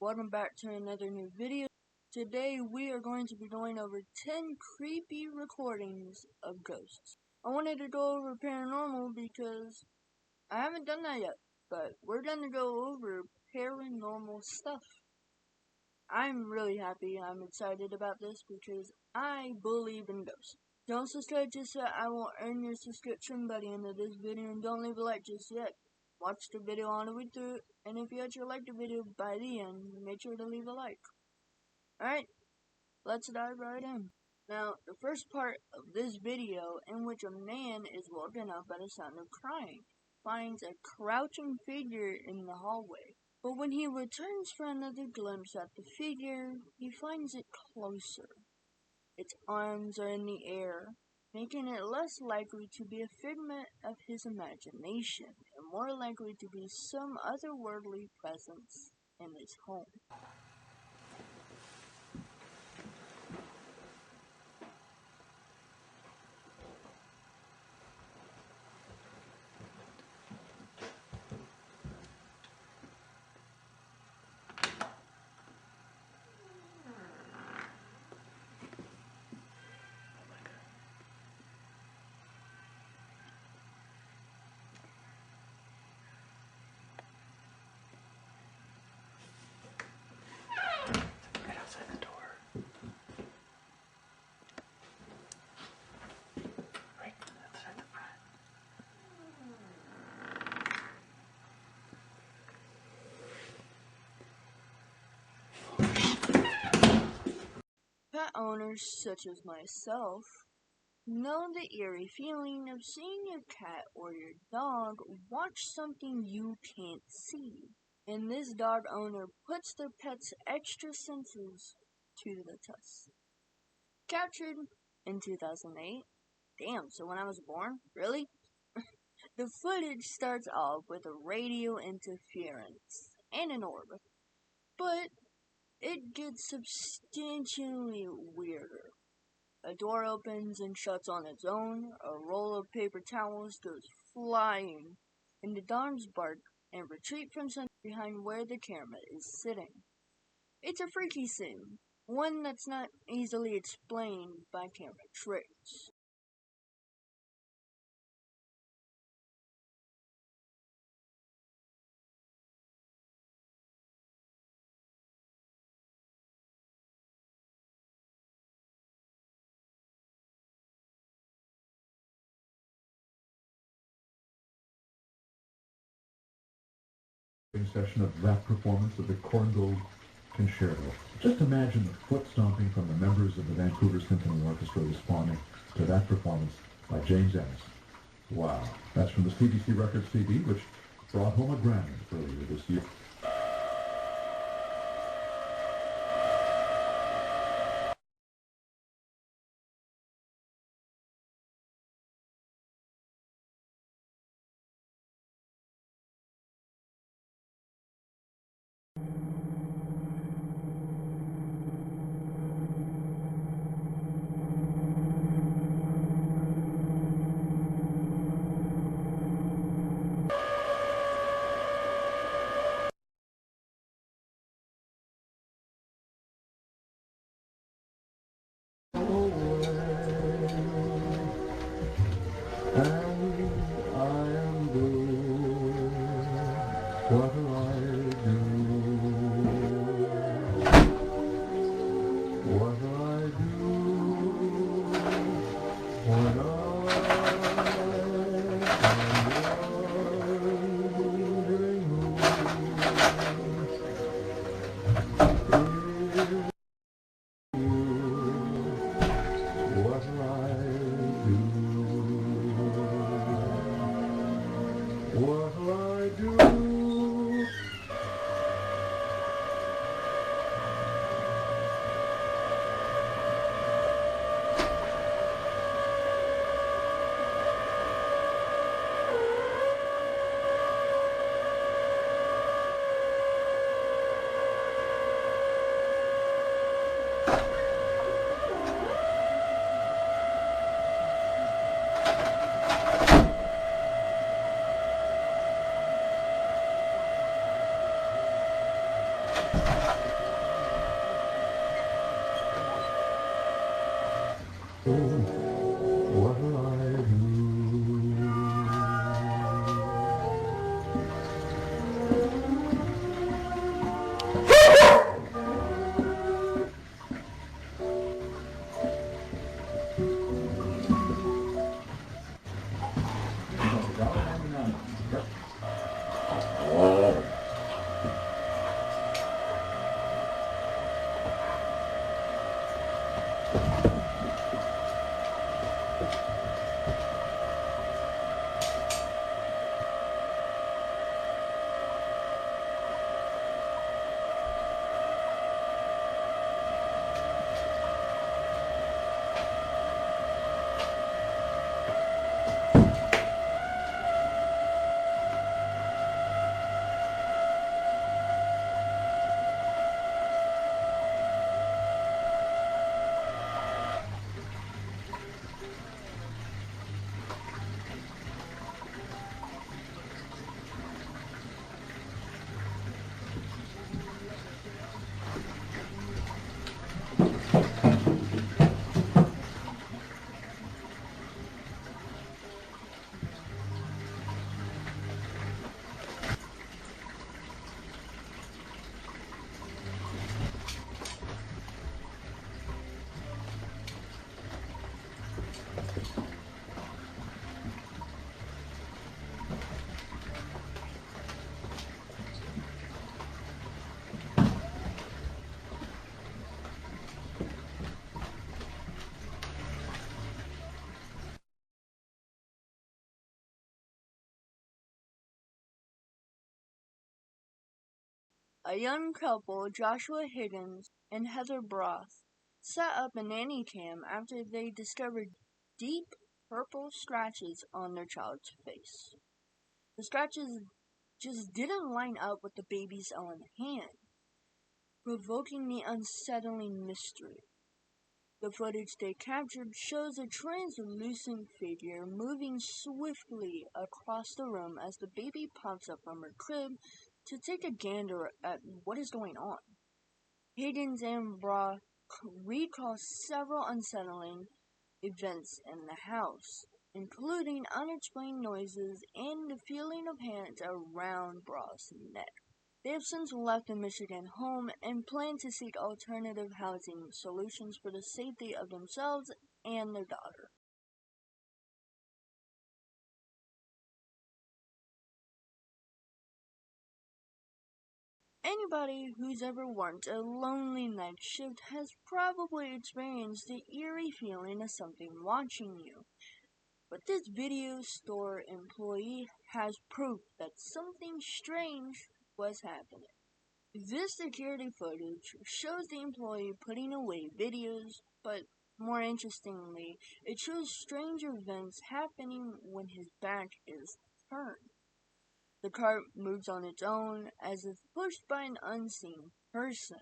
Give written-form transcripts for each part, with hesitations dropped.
Welcome back to another new video. Today we are going to be going over 10 creepy recordings of ghosts. I wanted to go over paranormal because I haven't done that yet, but we're going to go over paranormal stuff. I'm really happy, I'm excited about this because I believe in ghosts. Don't subscribe just yet, I won't earn your subscription by the end of this video, and don't leave a like just yet. Watch the video all the way through, and if you actually like the video by the end, make sure to leave a like. Alright, let's dive right in. Now, the first part of this video, in which a man is woken up by the sound of crying, finds a crouching figure in the hallway. But when he returns for another glimpse at the figure, he finds it closer. Its arms are in the air, making it less likely to be a figment of his imagination, and more likely to be some otherworldly presence in his home. Pet owners such as myself know the eerie feeling of seeing your cat or your dog watch something you can't see. And this dog owner puts their pet's extra senses to the test. Captured in 2008. Damn, so when I was born? Really? The footage starts off with a radio interference and an orb. But it gets substantially weirder. A door opens and shuts on its own, a roll of paper towels goes flying, and the dogs bark and retreat from something behind where the camera is sitting. It's a freaky scene, one that's not easily explained by camera tricks. Session of that performance of the Corngold Concerto. Just imagine the foot stomping from the members of the Vancouver Symphony Orchestra responding to that performance by James Ennis. Wow. That's from the CBC Records CD, which brought home a Grammy earlier this year. What'll I do? A young couple, Joshua Higgins and Heather Broth, set up a nanny cam after they discovered deep purple scratches on their child's face. The scratches just didn't line up with the baby's own hand, provoking the unsettling mystery. The footage they captured shows a translucent figure moving swiftly across the room as the baby pops up from her crib to take a gander at what is going on. Higgins and Broth recall several unsettling events in the house, including unexplained noises and the feeling of hands around Broth's neck. They have since left the Michigan home and plan to seek alternative housing solutions for the safety of themselves and their daughter. Anybody who's ever worked a lonely night shift has probably experienced the eerie feeling of something watching you. But this video store employee has proof that something strange was happening. This security footage shows the employee putting away videos, but more interestingly, it shows strange events happening when his back is turned. The cart moves on its own, as if pushed by an unseen person,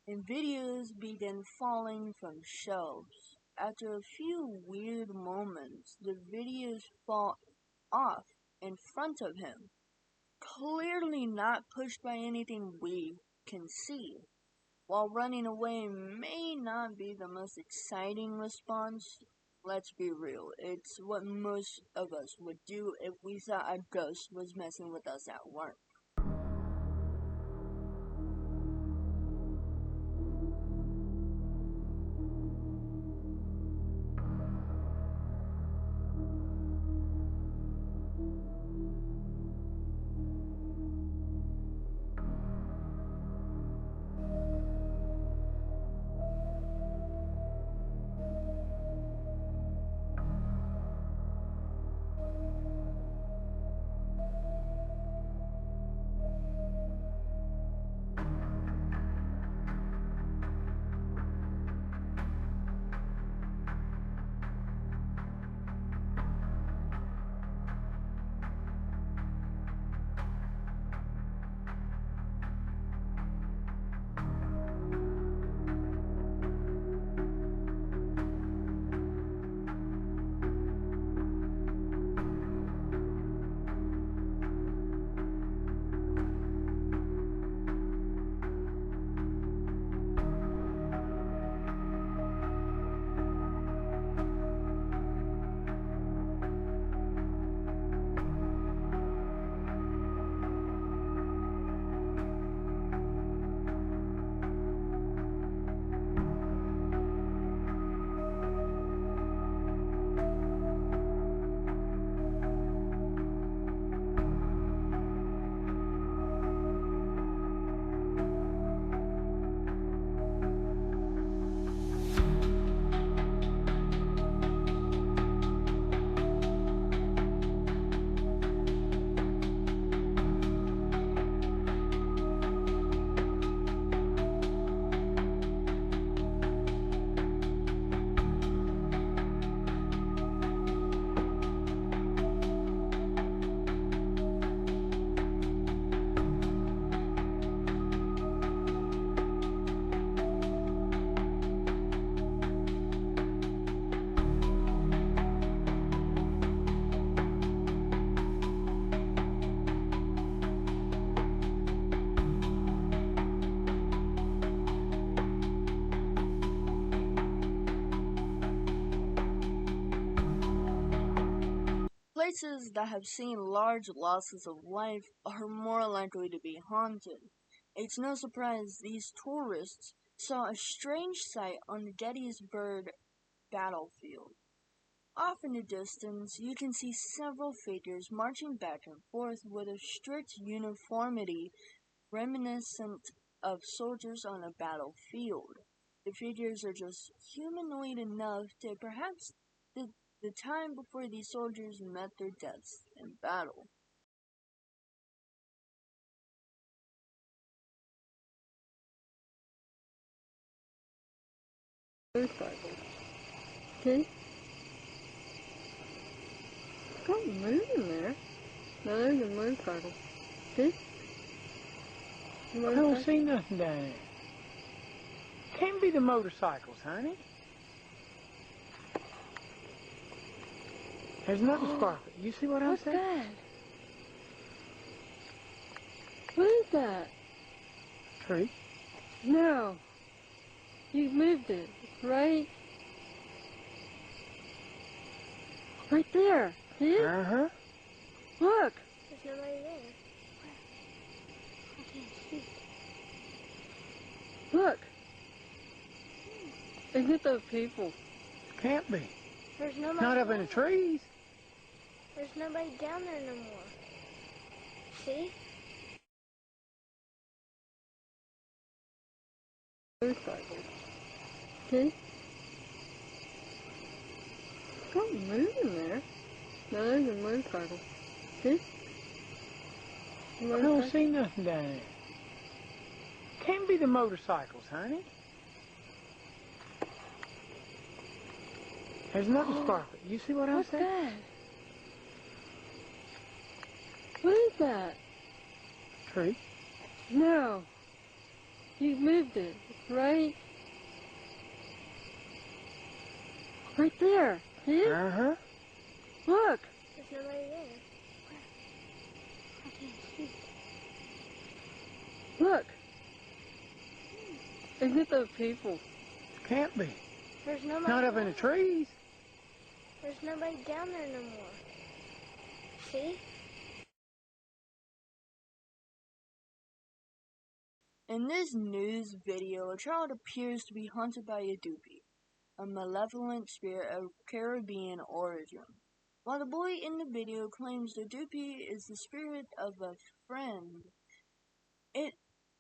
and videos begin falling from shelves. After a few weird moments, the videos fall off in front of him, clearly not pushed by anything we can see. While running away may not be the most exciting response, let's be real, it's what most of us would do if we thought a ghost was messing with us at work. Places that have seen large losses of life are more likely to be haunted. It's no surprise these tourists saw a strange sight on the Gettysburg battlefield. Off in the distance, you can see several figures marching back and forth with a strict uniformity reminiscent of soldiers on a battlefield. The figures are just humanoid enough to perhaps the time before these soldiers met their deaths in battle. Motorcycle. See? Got moon in there. No, there's a motorcycle. See? I don't see nothing down there. Can't be the motorcycles, honey. There's nothing sparkling. You see what I'm saying? What's that? What is that? Tree. No. You moved it, right? Right there. See it? Uh-huh. Look. There's nobody there. I can't see. Look. Is it those people? Can't be. There's nobody. Not up in the trees. There's nobody down there no more. See? Motorcycle. See? Got moon in there. No, there's a motorcycle. See? I don't see nothing down there. Can't be the motorcycles, honey. There's nothing sparkling. You see what I'm What's saying? that? What is that? Tree. No. You moved it, right? Right there. See it? Uh-huh. Look. There's nobody there. I can't see. Look. Is it those people? Can't be. There's nobody. Not up in the trees. There's nobody down there no more. See? In this news video, a child appears to be haunted by a Duppy, a malevolent spirit of Caribbean origin. While the boy in the video claims the Duppy is the spirit of a friend, it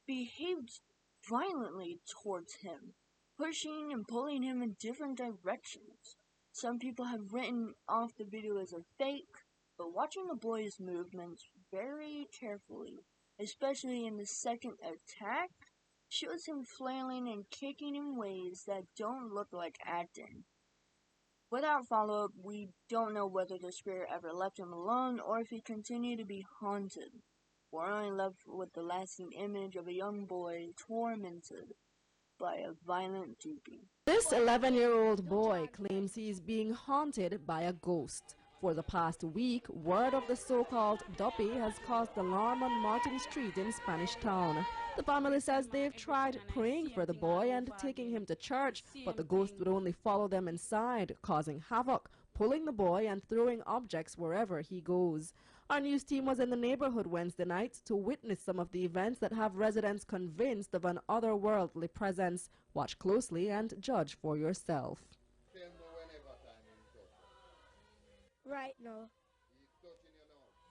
behaves violently towards him, pushing and pulling him in different directions. Some people have written off the video as a fake, but watching the boy's movements very carefully, especially in the second attack, shows him flailing and kicking in ways that don't look like acting. Without follow-up, we don't know whether the spirit ever left him alone or if he continued to be haunted. We're only left with the lasting image of a young boy tormented by a violent Duppy. This 11-year-old boy claims he is being haunted by a ghost. For the past week, word of the so-called Duppy has caused alarm on Martin Street in Spanish Town. The family says they've tried praying for the boy and taking him to church, but the ghost would only follow them inside, causing havoc, pulling the boy and throwing objects wherever he goes. Our news team was in the neighborhood Wednesday night to witness some of the events that have residents convinced of an otherworldly presence. Watch closely and judge for yourself. Right, no.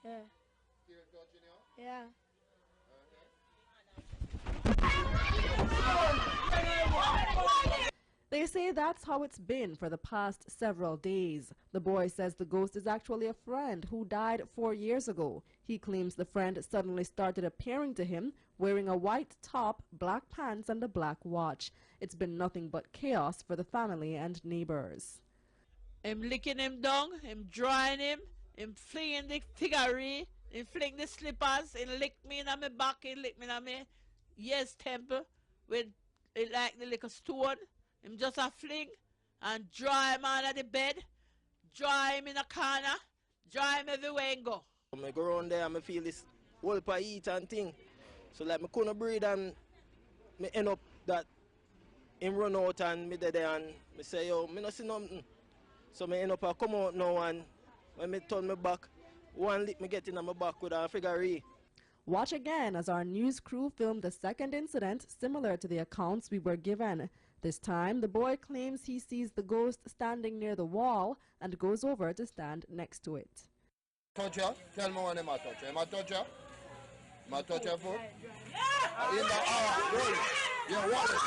Yeah. Yeah. They say that's how it's been for the past several days. The boy says the ghost is actually a friend who died 4 years ago. He claims the friend suddenly started appearing to him wearing a white top, black pants and a black watch. It's been nothing but chaos for the family and neighbors. Him licking him down, him drawing him flinging the figurine, him fling the slippers, him lick me in my back, him lick me in my yes temple with it like the little stone. Him just a fling and draw him under the bed, draw him in a corner, draw him everywhere and go. I go around there and I feel this whole pa eat and thing. So like I couldn't breathe and I end up that him run out and me there and I say, yo, me not see nothing. So I end up I come out now and when I turn my back, one lick me get in my back with a figure. Watch again as our news crew filmed the second incident similar to the accounts we were given. This time, the boy claims he sees the ghost standing near the wall and goes over to stand next to it. Touch her? Tell me when I touch her. Am I touch her? Am I touch her foot? In the roll. Yeah, wallet.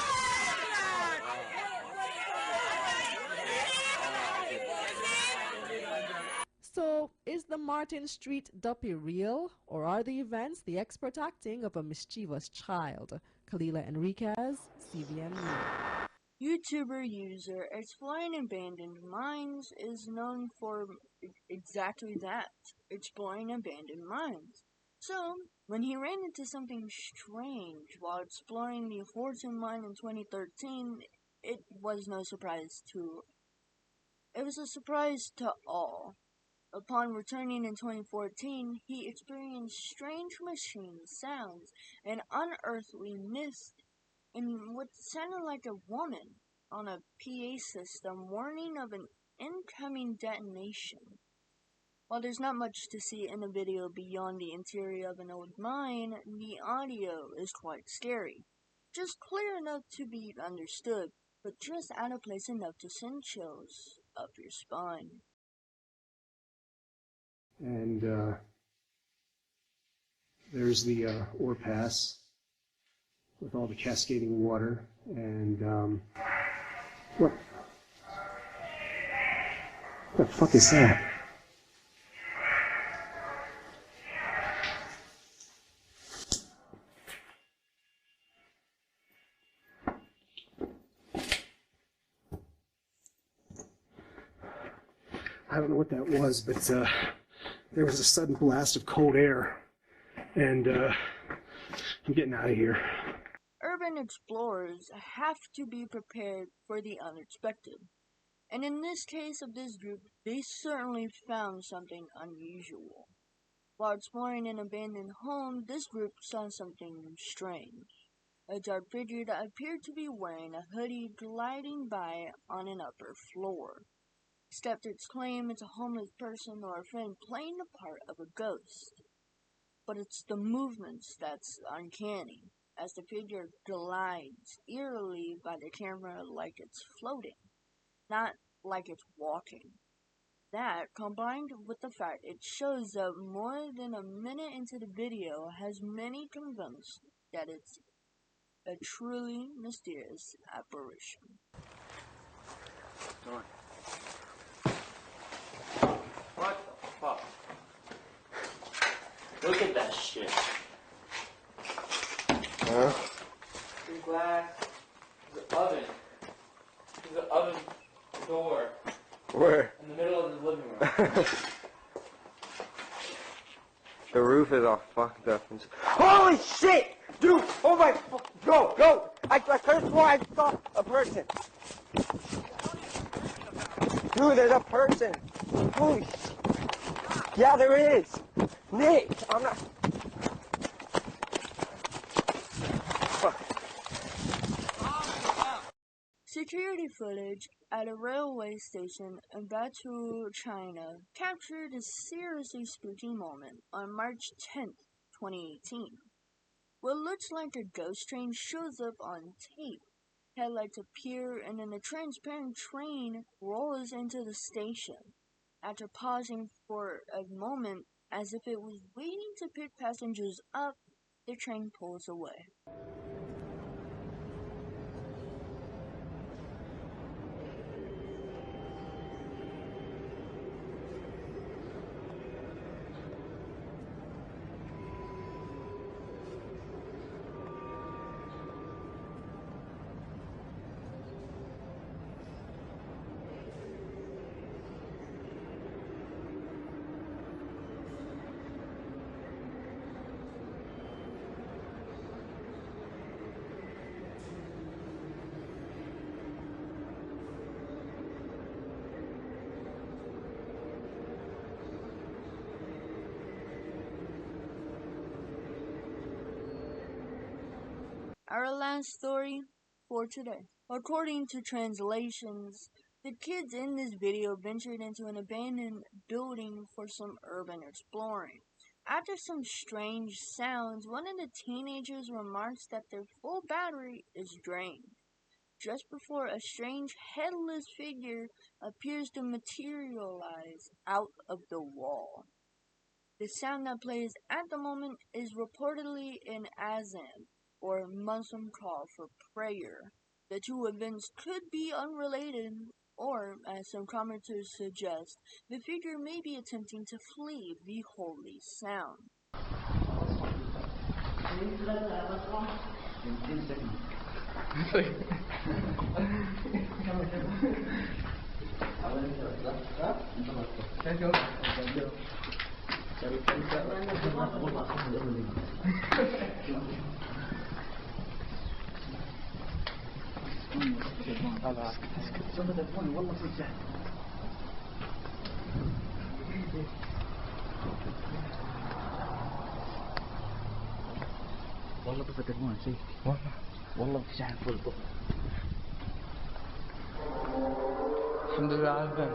So, is the Martin Street Duppy real, or are the events the expert acting of a mischievous child? Kalila Enriquez, CVN News. YouTuber user Exploring Abandoned Mines is known for exactly that, exploring abandoned mines. So, when he ran into something strange while exploring the Horton mine in 2013, it was no surprise to... It was a surprise to all. Upon returning in 2014, he experienced strange machine sounds and unearthly mist and what sounded like a woman on a PA system warning of an incoming detonation. While there's not much to see in the video beyond the interior of an old mine, the audio is quite scary. Just clear enough to be understood, but just out of place enough to send chills up your spine. And there's the ore pass with all the cascading water. And what the fuck is that? I don't know what that was, but there was a sudden blast of cold air, and I'm getting out of here. Urban explorers have to be prepared for the unexpected. And in this case of this group, they certainly found something unusual. While exploring an abandoned home, this group saw something strange. A dark figure that appeared to be wearing a hoodie gliding by on an upper floor. Skeptics claim it's a homeless person or a friend playing the part of a ghost. But it's the movements that's uncanny, as the figure glides eerily by the camera like it's floating, not like it's walking. That, combined with the fact it shows up more than a minute into the video, has many convinced that it's a truly mysterious apparition. What the fuck? Look at that shit. Huh? There's glass. There's an oven. There's an oven door. Where? In the middle of the living room. The roof is all fucked up. Holy shit! Dude! Oh my fuck! Go! I could have sworn I saw a person. Dude, there's a person. Holy shit. Yeah, there is. Nick, I'm not... Fuck. Security footage at a railway station in Batu, China, captured a seriously spooky moment on March 10th, 2018. What looks like a ghost train shows up on tape. Headlights appear and then a transparent train rolls into the station. After pausing for a moment as if it was waiting to pick passengers up, the train pulls away. Our last story for today. According to translations, The kids in this video ventured into an abandoned building for some urban exploring. After some strange sounds, one of the teenagers remarks that their full battery is drained, just before a strange headless figure appears to materialize out of the wall. The sound that plays at the moment is reportedly an azan, or Muslim call for prayer. The two events could be unrelated, or, as some commenters suggest, the figure may be attempting to flee the holy sound. والله طفى التليفون شيء والله شاحن فل طفى الحمد لله على البال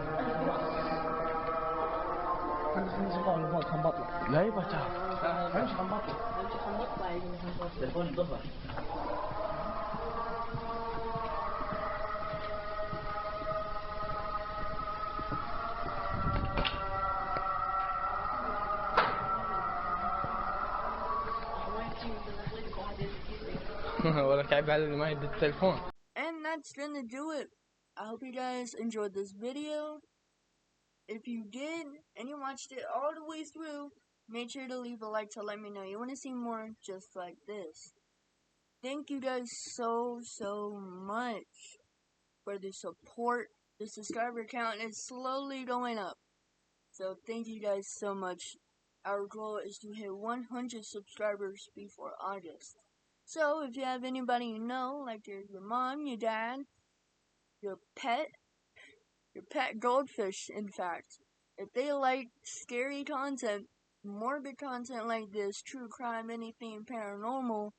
كان بطلع لا يبغى تعرف امشي كان بطلع التليفون انطفى ولا تعب على اللي ما يدي التليفون. And that's gonna do it. I hope you guys enjoyed this video. If you did, and you watched it all the way through, make sure to leave a like to let me know you want to see more just like this. Thank you guys so much for the support. The subscriber count is slowly going up. So thank you guys so much. Our goal is to hit 100 subscribers before August. So if you have anybody you know, like your mom, your dad, your pet goldfish, in fact, if they like scary content, morbid content like this, true crime, anything paranormal,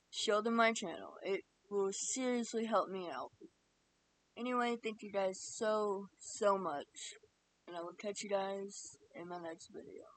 show them my channel. It will seriously help me out. Anyway, thank you guys so much. And I will catch you guys in my next video.